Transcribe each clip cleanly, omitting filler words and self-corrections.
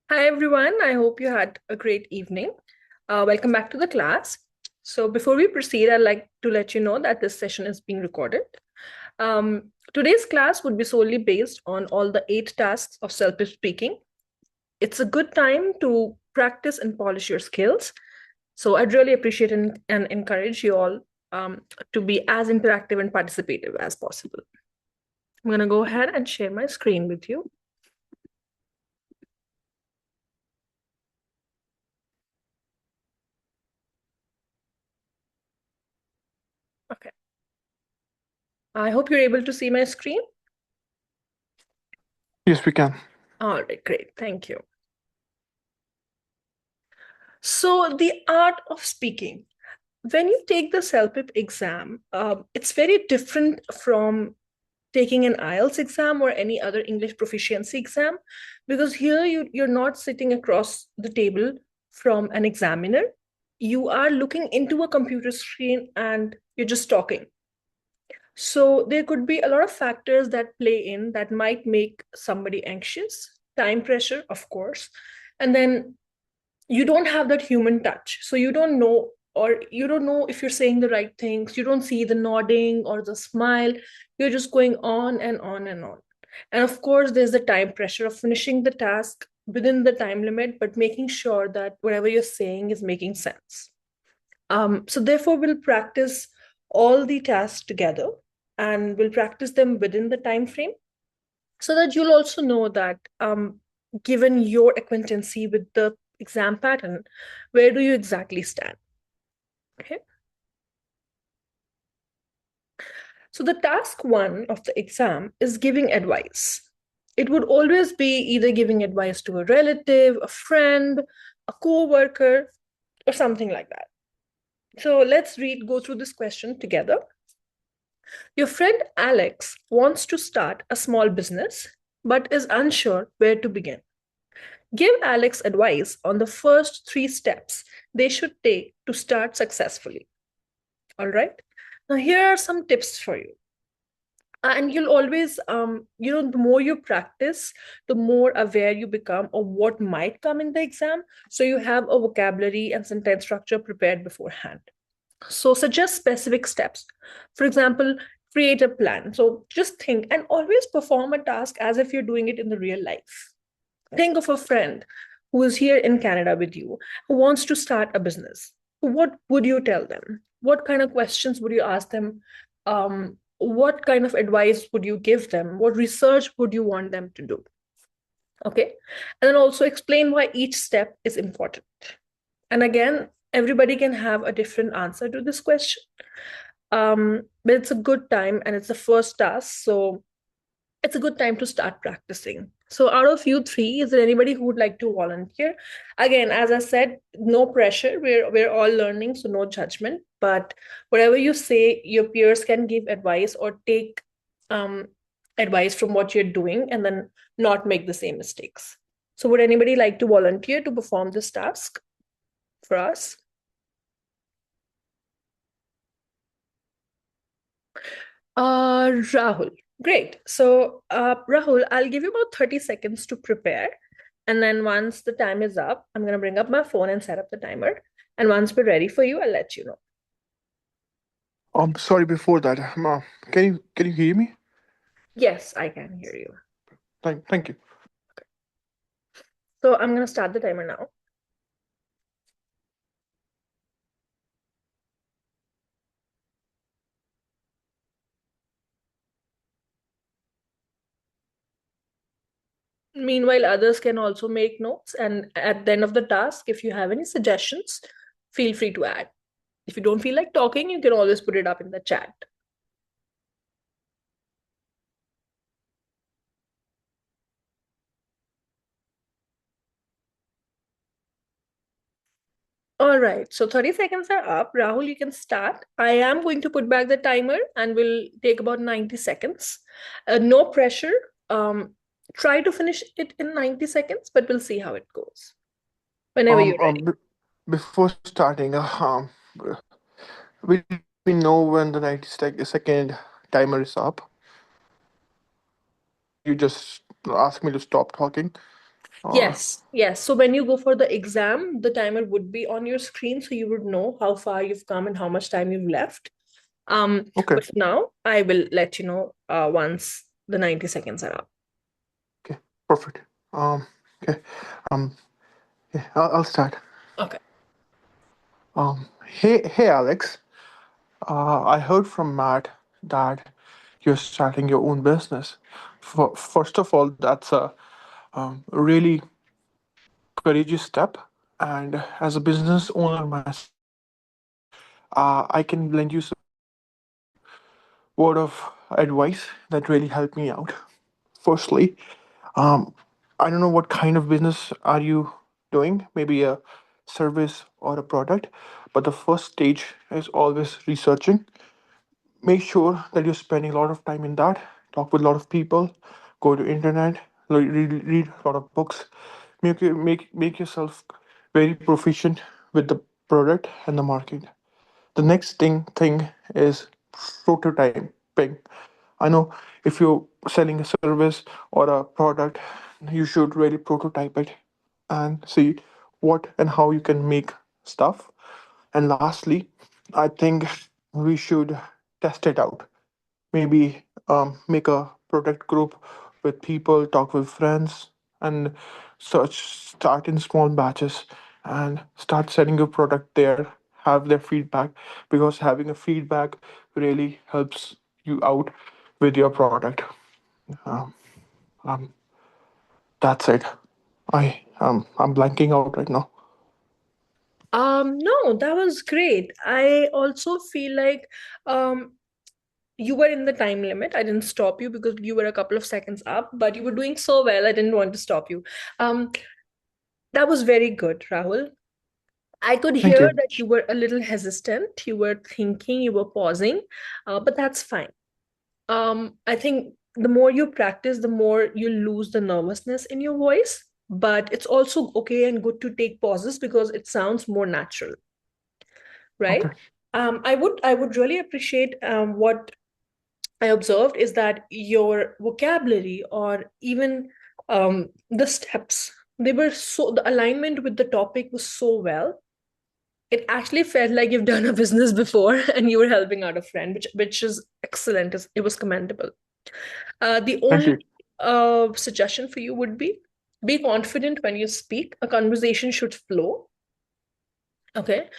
Hi everyone, I hope you had a great evening. Welcome back to the class. So before we proceed, I'd like to let you know that this session is being recorded. Today's class would be solely based on all the 8 tasks of Celpip speaking. It's a good time to practice and polish your skills. So I'd really appreciate and encourage you all to be as interactive and participative as possible. I'm going to go ahead and share my screen with you. Okay. I hope you're able to see my screen. Yes, we can. All right, great. Thank you. So, the art of speaking. When you take the CELPIP exam, it's very different from taking an IELTS exam or any other English proficiency exam, because here you're not sitting across the table from an examiner. You are looking into a computer screen and you're just talking. So there could be a lot of factors that play in that might make somebody anxious. Time pressure, of course. And then you don't have that human touch. So you don't know, or you don't know if you're saying the right things. You don't see the nodding or the smile. You're just going on and on and on. And of course, there's the time pressure of finishing the task within the time limit, but making sure that whatever you're saying is making sense. So therefore, we'll practice all the tasks together and we'll practice them within the time frame so that you'll also know that given your acquaintancy with the exam pattern, where do you exactly stand? Okay. So the task 1 of the exam is giving advice. It would always be either giving advice to a relative, a friend, a co-worker, or something like that. So let's go through this question together. Your friend Alex wants to start a small business, but is unsure where to begin. Give Alex advice on the first 3 steps they should take to start successfully. All right. Now, here are some tips for you. And you'll always, the more you practice, the more aware you become of what might come in the exam. So you have a vocabulary and sentence structure prepared beforehand. So suggest specific steps. For example, create a plan. So just think and always perform a task as if you're doing it in the real life. Think of a friend who is here in Canada with you, who wants to start a business. What would you tell them? What kind of questions would you ask them? What kind of advice would you give them? What research would you want them to do? Okay. And then also explain why each step is important. And again, everybody can have a different answer to this question. But it's a good time and it's the first task. So it's a good time to start practicing. So, out of you three, is there anybody who would like to volunteer? Again, as I said, no pressure. We're all learning, so no judgment. But whatever you say, your peers can give advice or take um, advice from what you're doing, and then not make the same mistakes. So, would anybody like to volunteer to perform this task for us? Rahul. Great. So, Rahul, I'll give you about 30 seconds to prepare. And then once the time is up, I'm going to bring up my phone and set up the timer. And once we're ready for you, I'll let you know. Sorry, before that, can you hear me? Yes, I can hear you. Thank you. So I'm going to start the timer now. Meanwhile, others can also make notes. And at the end of the task, if you have any suggestions, feel free to add. If you don't feel like talking, you can always put it up in the chat. All right, so 30 seconds are up. Rahul, you can start. I am going to put back the timer and we'll take about 90 seconds. No pressure. Try to finish it in 90 seconds, but we'll see how it goes. Whenever Um, you're um, ready. b- Before starting, will we know when the 90-second timer is up? You just ask me to stop talking. Or Yes. So when you go for the exam, the timer would be on your screen, so you would know how far you've come and how much time you've left. okay, But for now, I will let you know once the 90 seconds are up. okay, perfect. Okay, um, yeah, I'll start. Okay. Hey, Alex. I heard from Matt that you're starting your own business. First of all, that's a really courageous step. And as a business owner myself, I can lend you some word of advice that really helped me out. Firstly, um, I don't know what kind of business are you doing, maybe a service or a product, but the first stage is always researching. Make sure that you're spending a lot of time in that. Talk with a lot of people, go to internet, read a lot of books, make yourself very proficient with the product and the market. The next thing is prototyping. I know if you're selling a service or a product, you should really prototype it and see what and how you can make stuff. And lastly, I think we should test it out. Maybe make a product group with people, talk with friends, and start in small batches and start selling your product there. Have their feedback, because having a feedback really helps you out with your product. Um, um, that's it. I'm blanking out right now. No, that was great. I also feel like um you were in the time limit. I didn't stop you because you were a couple of seconds up, but you were doing so well. I didn't want to stop you. Um, that was very good, Rahul. I could Thank hear you. that you were a little hesitant. You were thinking, you were pausing, but that's fine. I think the more you practice, the more you lose the nervousness in your voice. But it's also okay and good to take pauses because it sounds more natural, right? Okay. I would really appreciate what I observed is that your vocabulary or even the steps, they were so, the alignment with the topic was so well. It actually felt like you've done a business before and you were helping out a friend, which is excellent. It was commendable. The Thank only you. suggestion for you would be confident when you speak. A conversation should flow. Okay.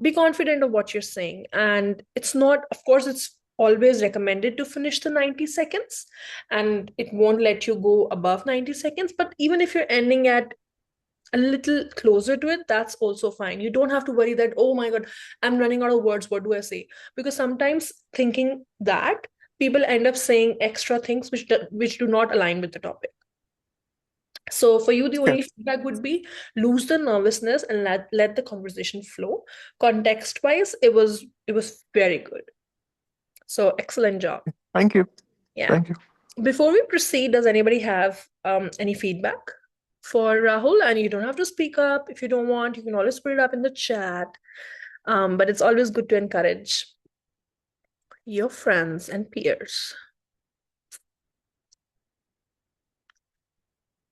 Be confident of what you're saying. And it's not, of course, it's always recommended to finish the 90 seconds and it won't let you go above 90 seconds. But even if you're ending at a little closer to it, that's also fine. You don't have to worry that, oh my God, I'm running out of words. What do I say? Because sometimes thinking that people end up saying extra things which do not align with the topic. So for you, the Okay. only feedback would be lose the nervousness and let the conversation flow. Context wise, it was very good. So excellent job. Thank you. Yeah. Thank you. Before we proceed, does anybody have any feedback for Rahul? And you don't have to speak up if you don't want. You can always put it up in the chat. But it's always good to encourage your friends and peers.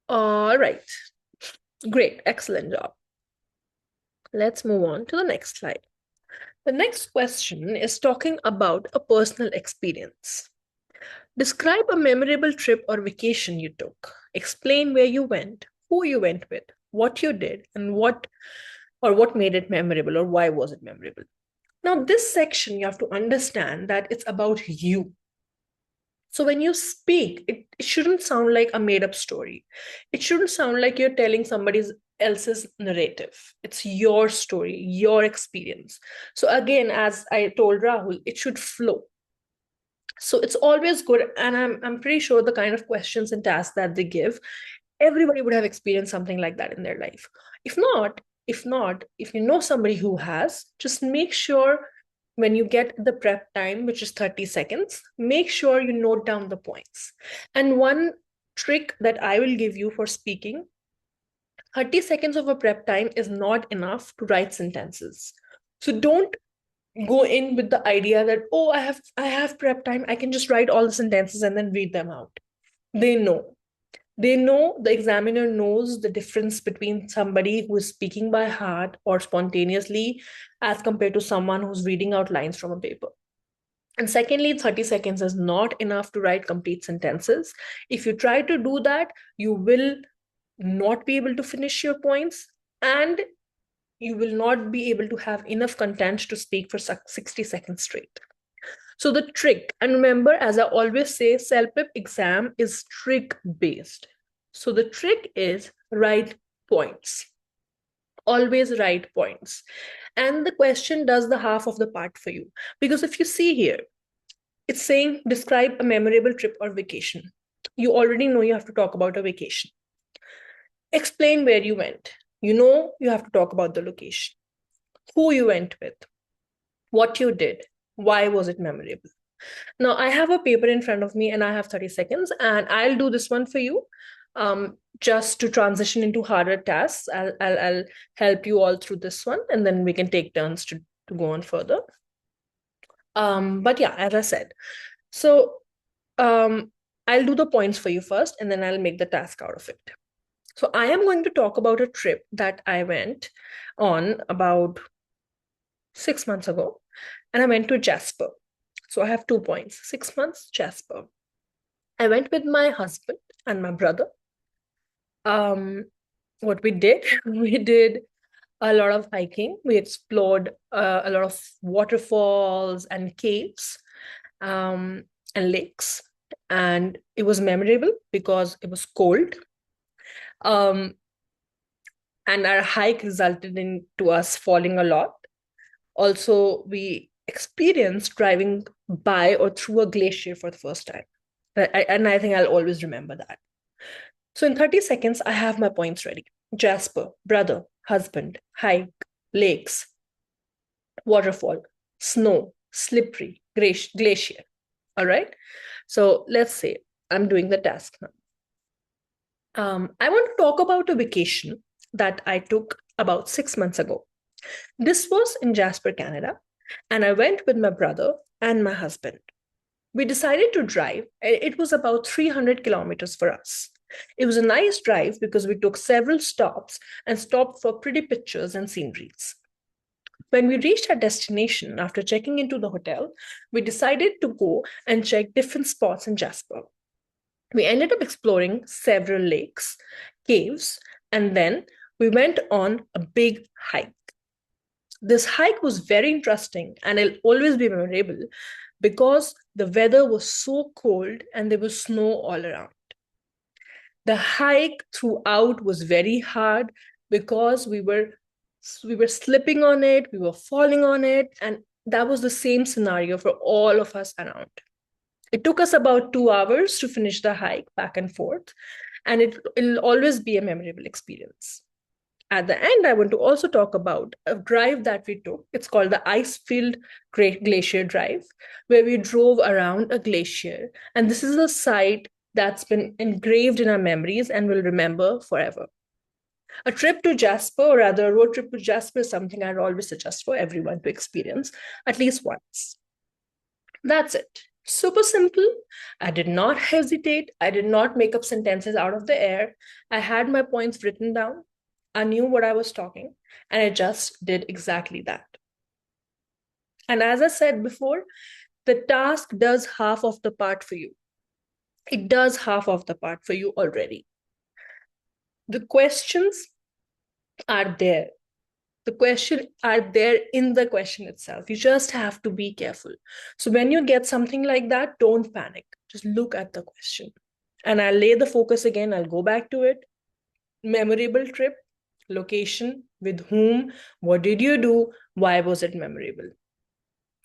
All right. Great. Excellent job. Let's move on to the next slide. The next question is talking about a personal experience. Describe a memorable trip or vacation you took. Explain where you went, who you went with, what you did, and what made it memorable or why was it memorable. Now, this section you have to understand that it's about you. So when you speak, it shouldn't sound like a made up story. It shouldn't sound like you're telling somebody else's narrative. It's your story, your experience. So again, as I told Rahul, it should flow. So it's always good. And I'm pretty sure the kind of questions and tasks that they give, everybody would have experienced something like that in their life. If you know somebody who has, just make sure when you get the prep time, which is 30 seconds, make sure you note down the points. And one trick that I will give you for speaking, 30 seconds of a prep time is not enough to write sentences. So don't go in with the idea that, oh, I have prep time, I can just write all the sentences and then read them out. They know. They know, the examiner knows the difference between somebody who is speaking by heart or spontaneously as compared to someone who's reading out lines from a paper. And secondly, 30 seconds is not enough to write complete sentences. If you try to do that, you will not be able to finish your points, and you will not be able to have enough content to speak for 60 seconds straight. So the trick, and remember, as I always say, Celpip exam is trick based. So the trick is write points. Always write points. And the question does the half of the part for you. Because if you see here, it's saying describe a memorable trip or vacation. You already know you have to talk about a vacation. Explain where you went. You know you have to talk about the location, who you went with, what you did, why was it memorable. Now, I have a paper in front of me and I have 30 seconds, and I'll do this one for you. Just to transition into harder tasks, I'll help you all through this one, and then we can take turns to go on further. But yeah, as I said, so I'll do the points for you first, and then I'll make the task out of it. So I am going to talk about a trip that I went on about 6 months ago, and I went to Jasper. So I have 2 points. 6 months, Jasper. I went with my husband and my brother. What we did, we did a lot of hiking. We explored a lot of waterfalls and caves, and lakes. And it was memorable because it was cold. Um, and our hike resulted into us falling a lot. Also, we experienced driving by or through a glacier for the first time. And I think I'll always remember that. So in 30 seconds, I have my points ready. Jasper, brother, husband, hike, lakes, waterfall, snow, slippery, glacier. All right. So let's say I'm doing the task now. I want to talk about a vacation that I took about 6 months ago. This was in Jasper, Canada, and I went with my brother and my husband. We decided to drive. It was about 300 kilometers for us. It was a nice drive because we took several stops and stopped for pretty pictures and sceneries. When we reached our destination, after checking into the hotel, we decided to go and check different spots in Jasper. We ended up exploring several lakes, caves, and then we went on a big hike. This hike was very interesting and it'll always be memorable because the weather was so cold and there was snow all around. The hike throughout was very hard because we were slipping on it, we were falling on it, and that was the same scenario for all of us around. It took us about 2 hours to finish the hike back and forth, and it'll always be a memorable experience. At the end, I want to also talk about a drive that we took. It's called the Icefield Glacier Drive, where we drove around a glacier. And this is a site that's been engraved in our memories and will remember forever. A trip to Jasper, or rather a road trip to Jasper, is something I'd always suggest for everyone to experience at least once. That's it. Super simple. I did not hesitate. I did not make up sentences out of the air. I had my points written down. I knew what I was talking, and I just did exactly that. And as I said before, the task does half of the part for you. It does half of the part for you already. The questions are there. The question are there in the question itself. You just have to be careful. So when you get something like that, don't panic. Just look at the question. And I'll lay the focus again. I'll go back to it. Memorable trip, location, with whom, what did you do, why was it memorable?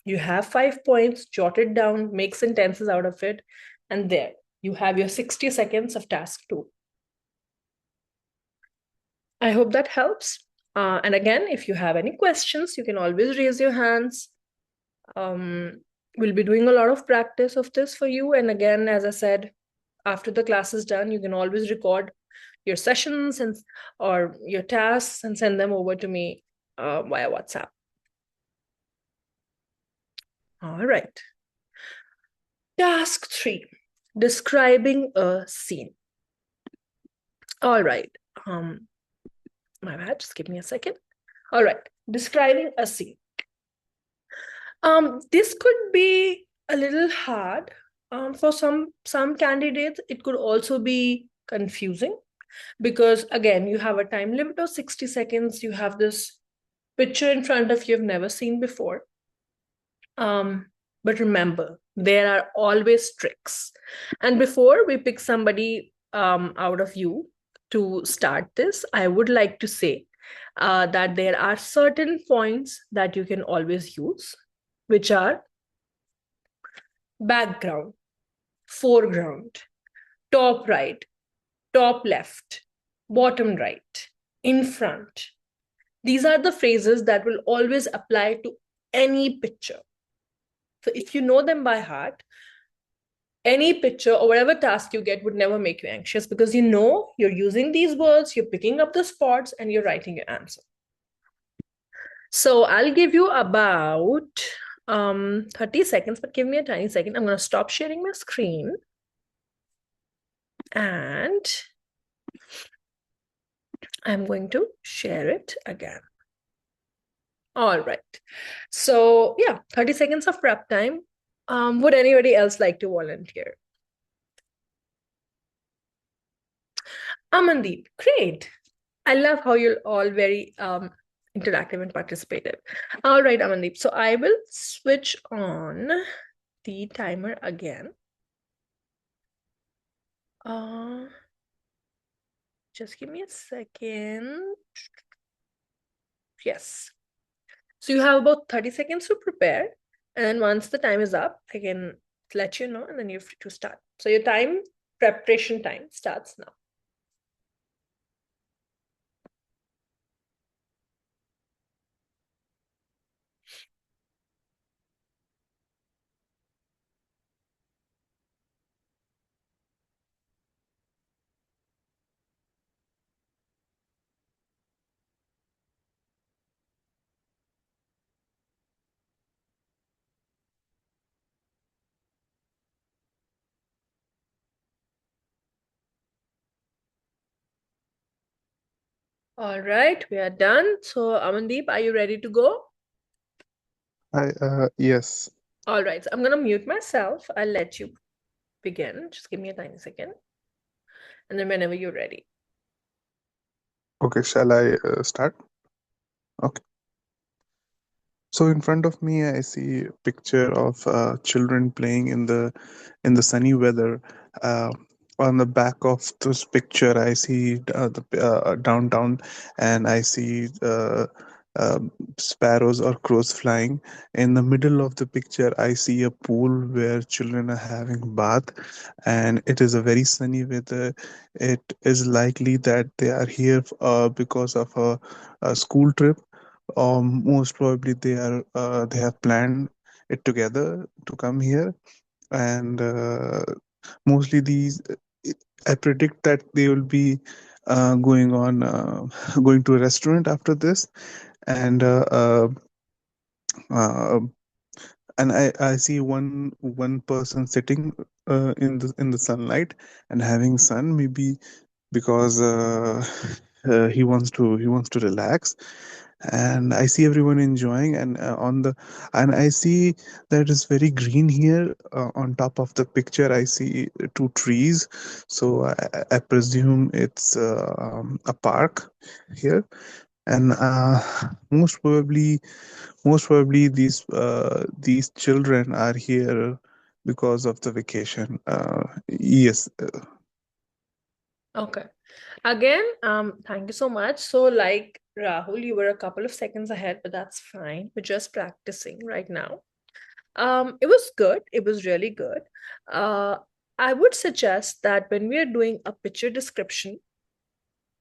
You have 5 points, jot it down, make sentences out of it, and there you have your 60 seconds of task 2. I hope that helps. And again, if you have any questions, you can always raise your hands. We'll be doing a lot of practice of this for you. And again, as I said, after the class is done, you can always record your sessions or your tasks and send them over to me via WhatsApp. All right. Task 3, describing a scene. All right. My bad. Just give me a second. All right. Describing a scene. This could be a little hard. For some candidates, it could also be confusing because again, you have a time limit of 60 seconds. You have this picture in front of you you've never seen before. But remember, there are always tricks. And before we pick somebody out of you to start this, I would like to say that there are certain points that you can always use, which are background, foreground, top right, top left, bottom right, in front. These are the phrases that will always apply to any picture. So if you know them by heart, any picture or whatever task you get would never make you anxious because you know you're using these words, you're picking up the spots, and you're writing your answer. So I'll give you about 30 seconds, but give me a tiny second. I'm going to stop sharing my screen and I'm going to share it again. All right. So yeah, 30 seconds of prep time. Would anybody else like to volunteer? Amandeep, great. I love how you're all very interactive and participative. All right, Amandeep. So I will switch on the timer again. Uh, just give me a second. Yes. So you have about 30 seconds to prepare. And then once the time is up, I can let you know and then you're free to start. So your preparation time starts now. All right, we are done. So Amandeep, are you ready to go? Yes. All right, so I'm going to mute myself. I'll let you begin. Just give me a tiny second. And then whenever you're ready. Okay, shall I start? Okay. So in front of me, I see a picture of children playing in the sunny weather. Uh, on the back of this picture, I see the downtown, and I see sparrows or crows flying. In the middle of the picture, I see a pool where children are having bath, and it is a very sunny weather. It is likely that they are here because of a school trip, or most probably they have planned it together to come here. And mostly these I predict that they will be going on going to a restaurant after this. And uh, I see one person sitting in the sunlight and having sun, maybe because he wants to relax. And I see everyone enjoying, and and I see that it's very green here. On top of the picture, I see two trees, so I presume it's a park here. And most probably these children are here because of the vacation. Yes. Okay. Again, thank you so much. So, like Rahul, you were a couple of seconds ahead, but that's fine. We're just practicing right now. It was good. It was really good. Uh, I would suggest that when we are doing a picture description,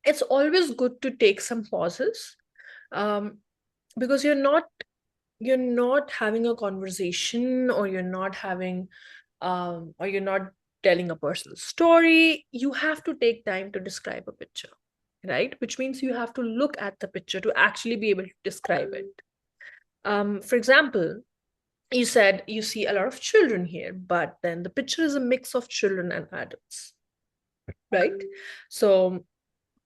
it's always good to take some pauses, um, because you're not having a conversation, or you're not telling a personal story. You have to take time to describe a picture, right? Which means you have to look at the picture to actually be able to describe it. For example, you said you see a lot of children here, but then the picture is a mix of children and adults, right? So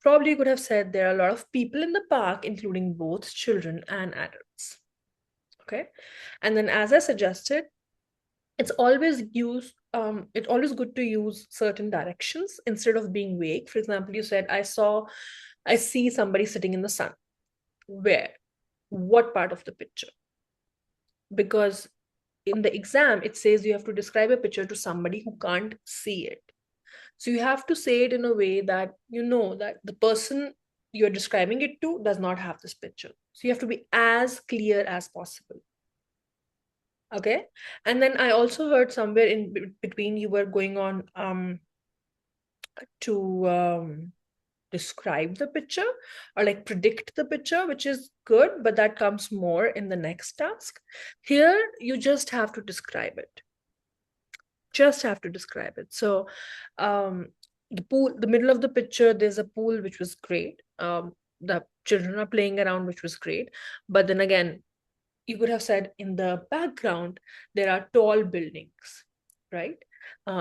Probably you could have said there are a lot of people in the park, including both children and adults. Okay. And then, as I suggested, it's always good to use certain directions instead of being vague. For example, you said, I see somebody sitting in the sun. Where? What part of the picture? Because in the exam, it says you have to describe a picture to somebody who can't see it. So you have to say it in a way that you know that the person you're describing it to does not have this picture. So you have to be as clear as possible. Okay. And then I also heard somewhere in between you were going on to describe the picture or like predict the picture, which is good, but that comes more in the next task. Here, you just have to describe it. Just have to describe it. So, the pool, the middle of the picture, there's a pool, which was great. The children are playing around, which was great. But then again, you could have said in the background, there are tall buildings, right?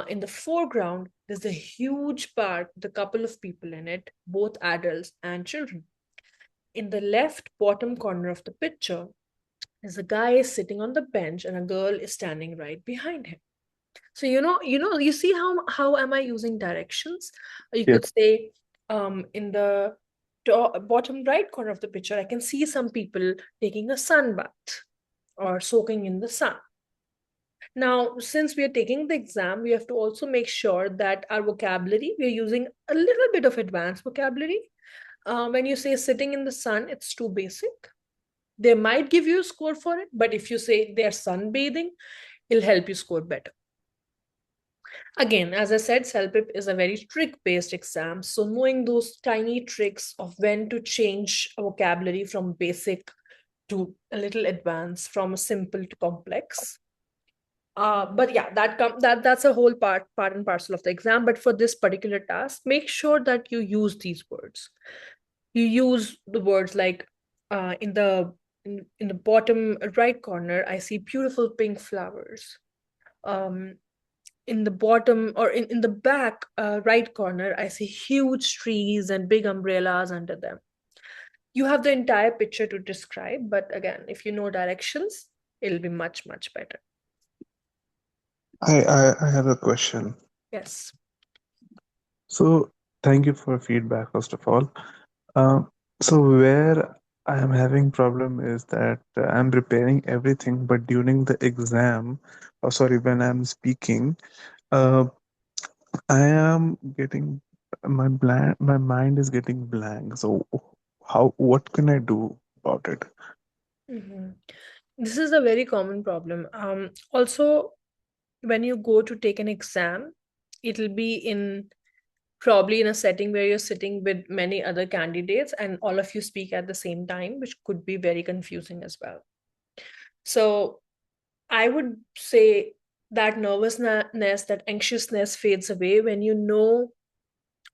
In the foreground, there's a huge park with a couple of people in it, both adults and children. In the left bottom corner of the picture, there's a guy sitting on the bench and a girl is standing right behind him. So you see how am I using directions? You Yes. could say in the bottom right corner of the picture, I can see some people taking a sun bath or soaking in the sun. Now, since we are taking the exam, we have to also make sure that our vocabulary, we're using a little bit of advanced vocabulary. When you say sitting in the sun, it's too basic. They might give you a score for it, but if you say they're sunbathing, it'll help you score better. Again, as I said, Celpip is a very trick-based exam. So knowing those tiny tricks of when to change a vocabulary from basic to a little advanced, from simple to complex. But yeah, that's a whole part and parcel of the exam. But for this particular task, make sure that you use these words. You use the words like in the bottom right corner, I see beautiful pink flowers. Um, in the bottom or in the back right corner, I see huge trees and big umbrellas under them. You have the entire picture to describe, but again, if you know directions, it'll be much, much better. I have a question. Yes. So thank you for feedback, first of all. Uh, so where I am having problem is that I'm preparing everything, but during the exam, or sorry, when I'm speaking, uh, I am getting my mind is getting blank. So what can I do about it? Mhm. This is a very common problem. Also, when you go to take an exam, it'll be probably in a setting where you're sitting with many other candidates and all of you speak at the same time, which could be very confusing as well. So I would say that nervousness, that anxiousness fades away when you know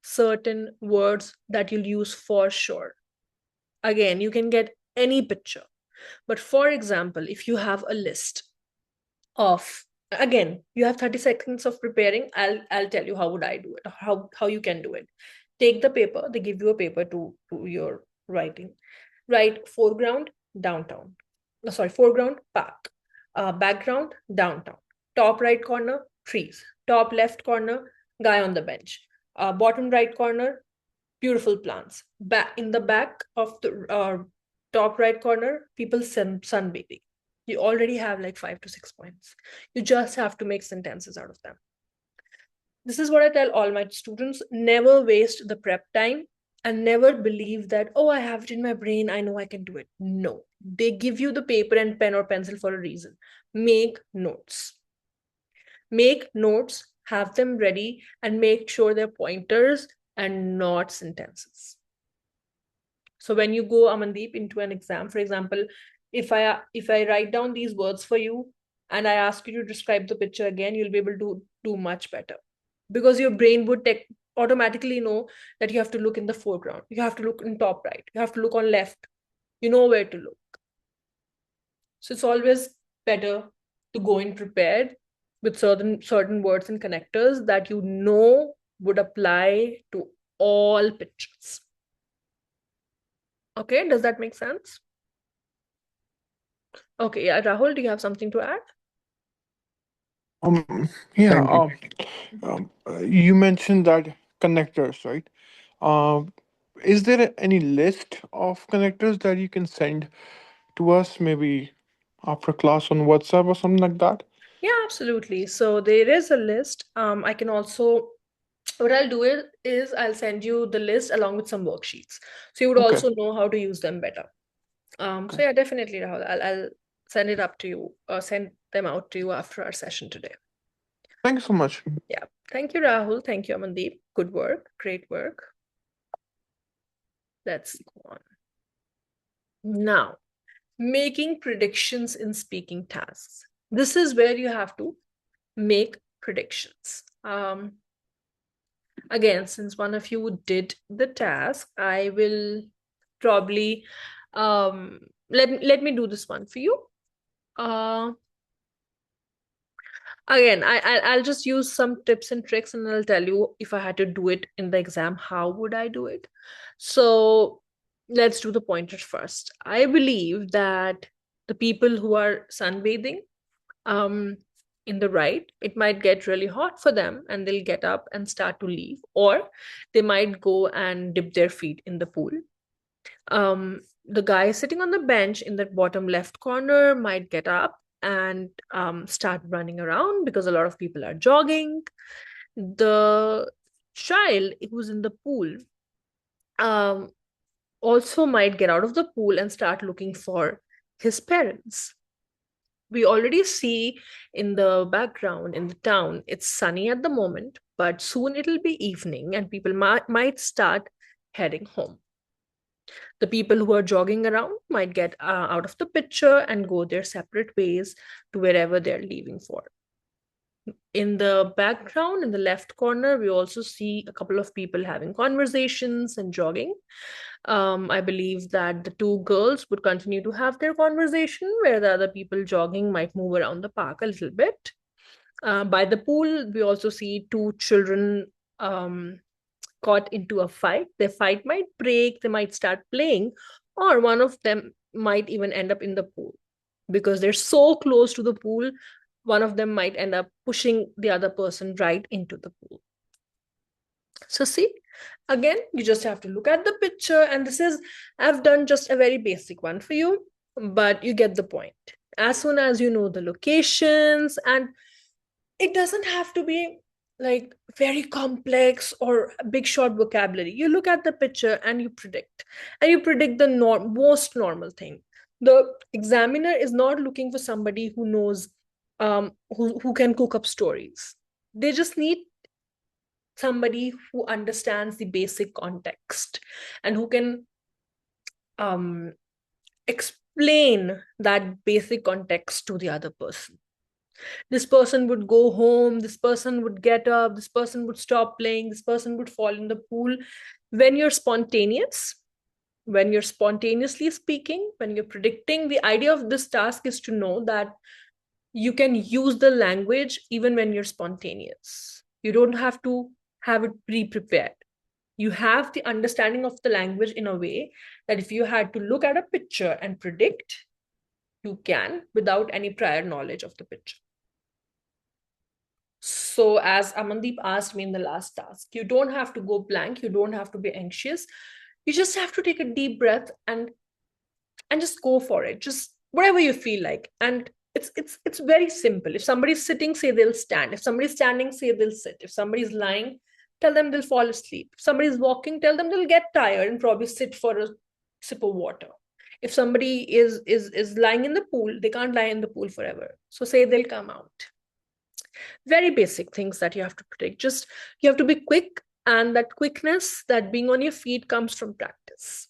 certain words that you'll use for sure. Again, you can get any picture. But for example, if you have a list of, again, you have 30 seconds of preparing, I'll tell you how would I do it, how you can do it. Take the paper, they give you a paper to your writing. Write foreground, downtown. No, sorry, foreground, park. Background, downtown. Top right corner, trees. Top left corner, guy on the bench. Bottom right corner, beautiful plants. Back in the back of the top right corner, people sunbathing. You already have like 5 to 6 points. You just have to make sentences out of them. This is what I tell all my students: never waste the prep time and never believe that, oh, I have it in my brain, I know I can do it. No, they give you the paper and pen or pencil for a reason. Make notes. Make notes, have them ready, and make sure they're pointers and not sentences. So when you go, Amandeep, into an exam, for example, if I write down these words for you and I ask you to describe the picture again, you'll be able to do much better, because your brain would automatically know that you have to look in the foreground, you have to look in top right, you have to look on left, you know where to look. So it's always better to go in prepared with certain words and connectors that you know would apply to all pictures. Okay, does that make sense? Okay, yeah, Rahul, do you have something to add? Yeah. Thank you. You mentioned that connectors, right? Um, is there any list of connectors that you can send to us, maybe after class on WhatsApp or something like that? Yeah, absolutely. So there is a list. I can also, what I'll do is I'll send you the list along with some worksheets. So you would Okay. also know how to use them better. So Okay. yeah, definitely, Rahul. I'll send it up to you, or send them out to you after our session today. Thank you so much. Yeah. Thank you, Rahul. Thank you, Amandeep. Good work. Great work. Let's go on. Now, making predictions in speaking tasks. This is where you have to make predictions. Again, since one of you did the task, I will probably let me do this one for you. Uh, Again, I'll just use some tips and tricks, and I'll tell you if I had to do it in the exam, how would I do it? So let's do the pointers first. I believe that the people who are sunbathing, um, in the right, it might get really hot for them and they'll get up and start to leave, or they might go and dip their feet in the pool. The guy sitting on the bench in the bottom left corner might get up and start running around because a lot of people are jogging. The child who's in the pool um, also might get out of the pool and start looking for his parents. We already see in the background in the town, it's sunny at the moment, but soon it'll be evening and people might start heading home. The people who are jogging around might get out of the picture and go their separate ways to wherever they're leaving for. In the background, in the left corner, we also see a couple of people having conversations and jogging. I believe that the two girls would continue to have their conversation, where the other people jogging might move around the park a little bit. By the pool, we also see two children caught into a fight. Their fight might break, they might start playing, or one of them might even end up in the pool because they're so close to the pool. One of them might end up pushing the other person right into the pool. So, see, again, you just have to look at the picture, and this is, I've done just a very basic one for you, but you get the point. As soon as you know the locations, and it doesn't have to be like very complex or a big short vocabulary. You look at the picture and you predict the most normal thing. The examiner is not looking for somebody who knows, who can cook up stories. They just need somebody who understands the basic context and who can um, explain that basic context to the other person. This person would go home, this person would get up, this person would stop playing, this person would fall in the pool. When you're spontaneous, when you're spontaneously speaking, when you're predicting, the idea of this task is to know that you can use the language even when you're spontaneous. You don't have to have it pre-prepared. You have the understanding of the language in a way that if you had to look at a picture and predict, you can without any prior knowledge of the picture. So, as Amandeep asked me in the last task, you don't have to go blank, you don't have to be anxious. You just have to take a deep breath and just go for it. Just whatever you feel like. And it's very simple. If somebody's sitting, say they'll stand. If somebody's standing, say they'll sit. If somebody's lying, tell them they'll fall asleep. If somebody's walking, tell them they'll get tired and probably sit for a sip of water. If somebody is lying in the pool, they can't lie in the pool forever. So say they'll come out. Very basic things that you have to predict. Just you have to be quick, and that quickness, that being on your feet, comes from practice.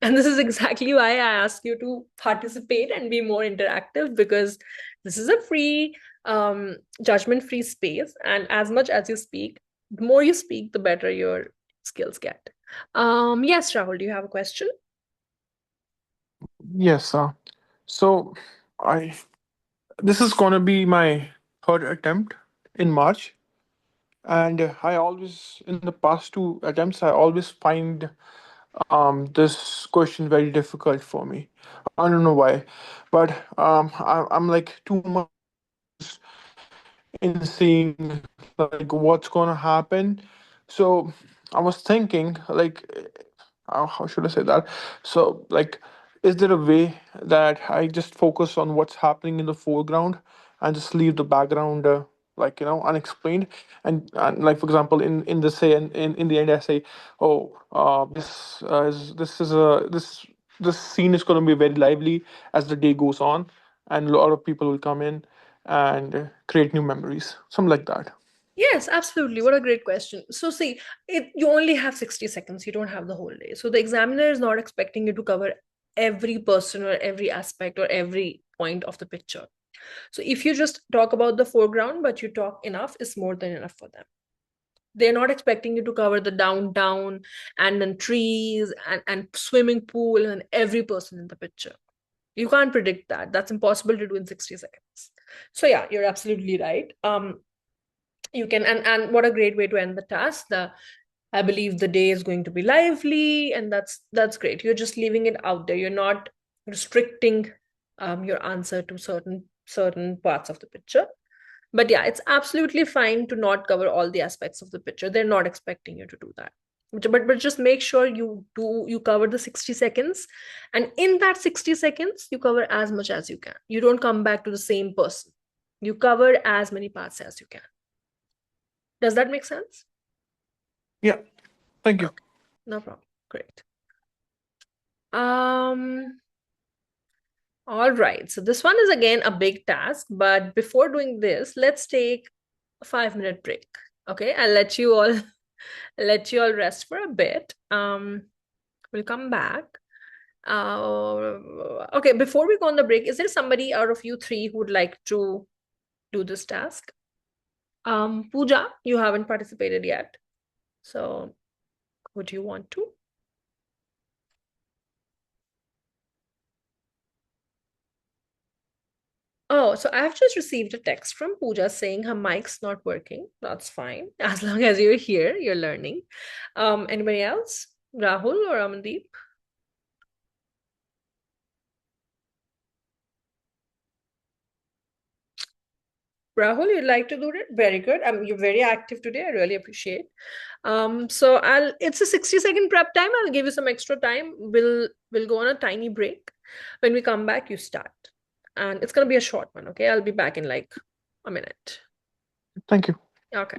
And this is exactly why I ask you to participate and be more interactive, because this is a free, judgment free space. And as much as you speak, the more you speak, the better your skills get. Yes, Rahul, do you have a question? Yes. So I this is gonna be my third attempt in March, and I always, in the past two attempts, I always find this question very difficult for me. I don't know why, but I'm like too much engrossed in seeing like what's gonna happen. So I was thinking like, how should I say that? So like, is there a way that I just focus on what's happening in the foreground and just leave the background like unexplained? And like for example, in the say in the end I say, oh, this scene is going to be very lively as the day goes on, and a lot of people will come in and create new memories, something like that. Yes, absolutely. What a great question. So, see, you only have 60 seconds. You don't have the whole day. So, the examiner is not expecting you to cover every person or every aspect or every point of the picture. So, if you just talk about the foreground, but you talk enough, is more than enough for them. They're not expecting you to cover the downtown and then trees and swimming pool and every person in the picture. You can't predict that. That's impossible to do in 60 seconds. So, yeah, you're absolutely right. You can, and what a great way to end the task. I believe the day is going to be lively, and that's great. You're just leaving it out there. You're not restricting your answer to certain parts of the picture. But yeah, it's absolutely fine to not cover all the aspects of the picture. They're not expecting you to do that. But just make sure you cover the 60 seconds, and in that 60 seconds you cover as much as you can. You don't come back to the same person. You cover as many parts as you can. Does that make sense? Yeah, thank you. Okay, no problem. Great. Um, all right. So this one is again a big task, but before doing this, let's take a 5 minute break. Okay, I'll let you all let you all rest for a bit. We'll come back. Okay, before we go on the break, is there somebody out of you three who would like to do this task? Pooja, you haven't participated yet. So would you want to? Oh, so I've just received a text from Pooja saying her mic's not working. That's fine. As long as you're here, you're learning. Anybody else? Rahul or Amandeep? Rahul, you'd like to do it? Very good. You're very active today. I really appreciate. So it's a 60-second prep time. I'll give you some extra time. We'll go on a tiny break. When we come back, you start. And it's gonna be a short one, okay? I'll be back in like a minute. Thank you. Okay.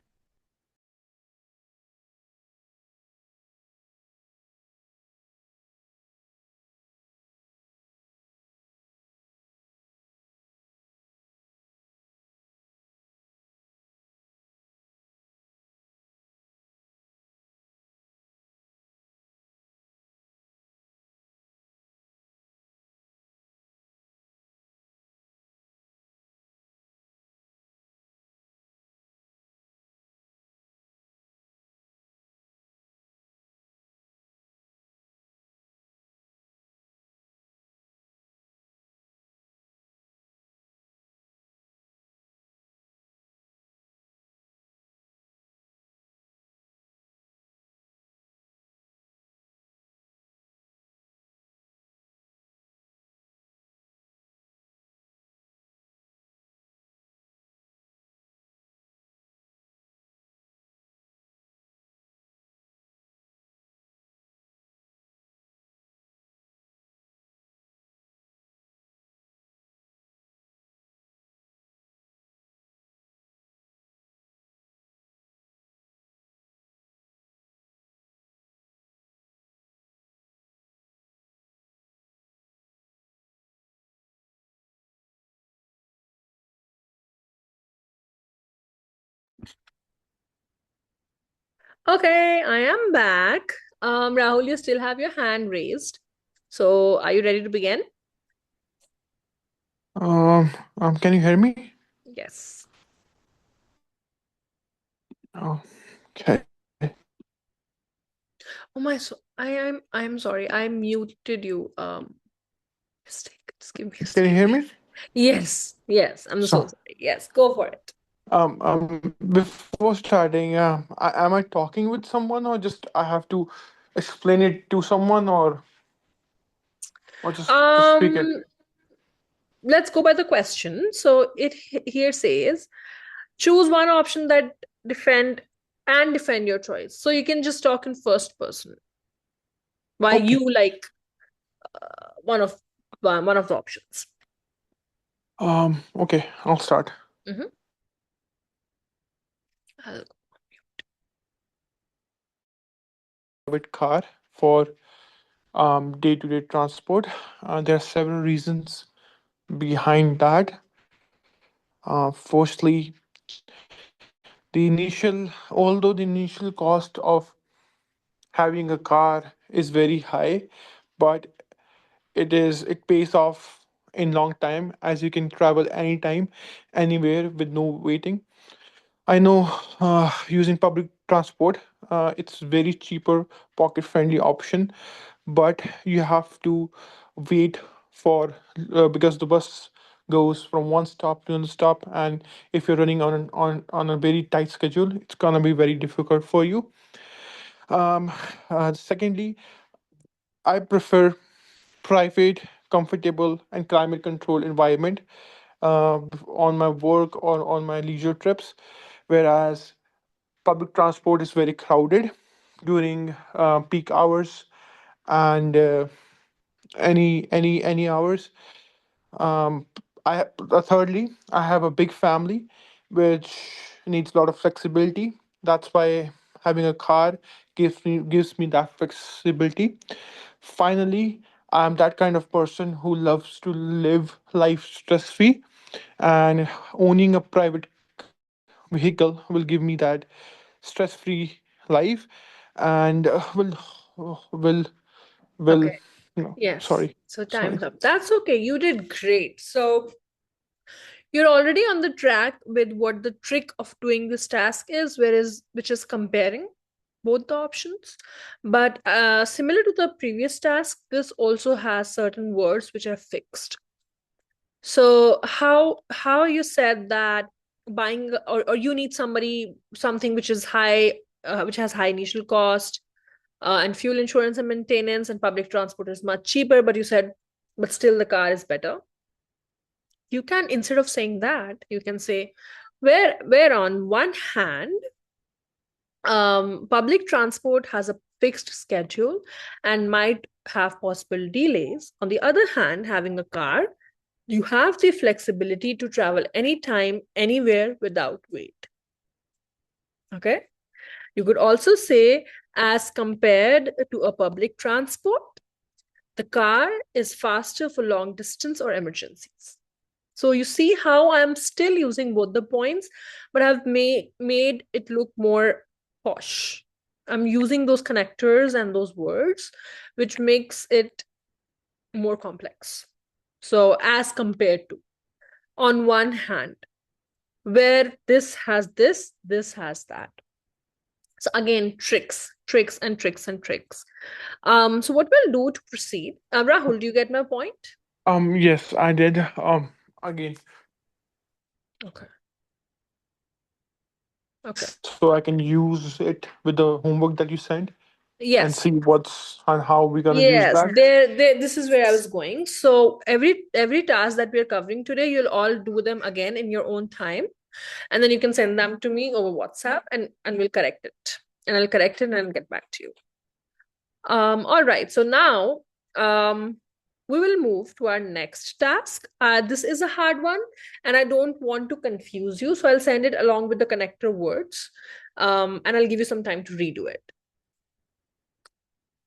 Okay, I am back. Rahul, you still have your hand raised. So are you ready to begin? Um, can you hear me? Yes. Oh, okay. Oh my, so I'm sorry. I muted you. Mistake. Just give me a Can you second. hear me? Yes, yes. I'm so So, sorry. Yes, go for it. before starting, am I talking with someone or just I have to? explain it to someone, or just speak it? Um, let's go by the question. So it here says choose one option that defend defend your choice. So you can just talk in first person. Why Okay. you like one of one of the options. Okay, I'll start. Mhm. Private car for day-to-day transport. There are several reasons behind that. Firstly, although the initial cost of having a car is very high, but it pays off in long time, as you can travel anytime, anywhere with no waiting. I know using public transport, it's very cheaper, pocket friendly option, but you have to wait for because the bus goes from one stop to another stop, and if you're running on a very tight schedule, it's gonna be very difficult for you. Um, Secondly, I prefer private, comfortable, and climate controlled environment on my work or on my leisure trips, whereas public transport is very crowded during peak hours and any hours. Um, Thirdly, I have a big family, which needs a lot of flexibility. That's why having a car gives me that flexibility. Finally, I'm that kind of person who loves to live life stress free, and owning a private vehicle will give me that stress free life, and will Okay. no, Yes. sorry, So sorry. time's up. That's okay. You did great. So you're already on the track with what the trick of doing this task is, whereas which is comparing both the options. But similar to the previous task, this also has certain words which are fixed. So how you said that buying or you need something which is high, which has high initial cost, and fuel insurance and maintenance, and public transport is much cheaper, but you said but still the car is better. You can, instead of saying that, you can say where on one hand public transport has a fixed schedule and might have possible delays. On the other hand, having a car, you have the flexibility to travel anytime, anywhere without wait. Okay. You could also say, as compared to a public transport, the car is faster for long distance or emergencies. So you see how I'm still using both the points, but I've made it look more posh. I'm using those connectors and those words, which makes it more complex. So as compared to, on one hand, where this has that. So again, tricks and tricks and tricks. So what we'll do to proceed, Rahul, do you get my point? Yes, I did. Again, Okay. Okay. so I can use it with the homework that you sent and Yes. see what's and how we're gonna use Yes, that. this is where I was going. So every task that we are covering today, you'll all do them again in your own time, and then you can send them to me over WhatsApp, and we'll correct it, and I'll correct it and get back to you. All right. So now, we will move to our next task. This is a hard one, and I don't want to confuse you, so I'll send it along with the connector words, and I'll give you some time to redo it.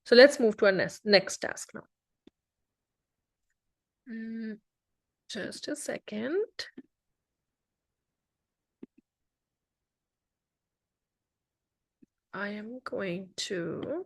So let's move to our next task now. Just a second. I am going to